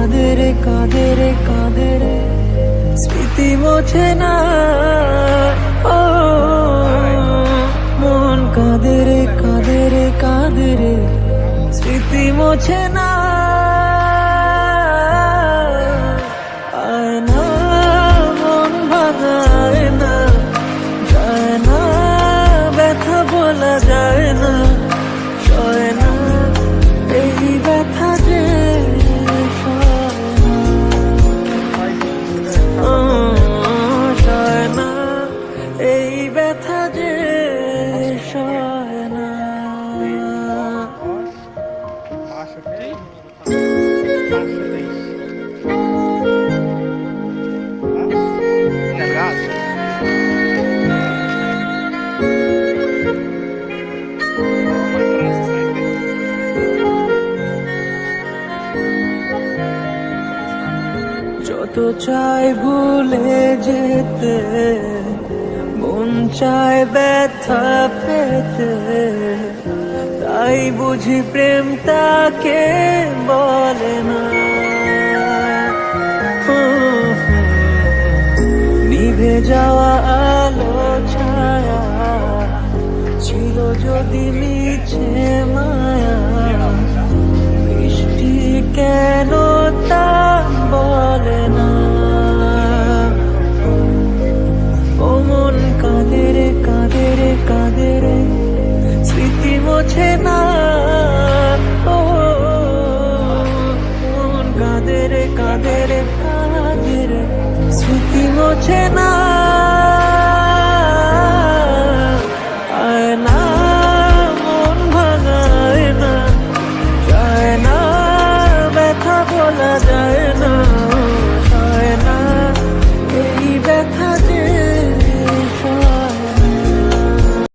কাঁদে রে কাঁদে রে কাঁদে রে, স্মৃতি মোছে না। ও মন কাঁদে রে কাঁদে রে কাঁদে রে, স্মৃতি মোছে না। আয় না মন ভাঙায় না, যায় না ব্যথা বলা যায় না, সয় না এই ব্যথা যে সয় না, এই ব্যথা যে সয় না। যত চাই ভুলে যেতে, মন চায় ব্যথা পেতে, তাই বুঝি প্রেম তাকে বলে না। নিভে যাওয়া আলো ছায়া ছিল যদি মিছে মায়া, বৃষ্টি কেন তা বলে না। ও মন কাঁদে রে কাঁদে রে কাঁদে রে, স্মৃতি মোছে না। ও মন কাঁদে রে কাঁদে রে কাঁদে রে, স্মৃতি মোছে না। আয় না মন ভাঙায় না, যায় না ব্যথা বলা যায়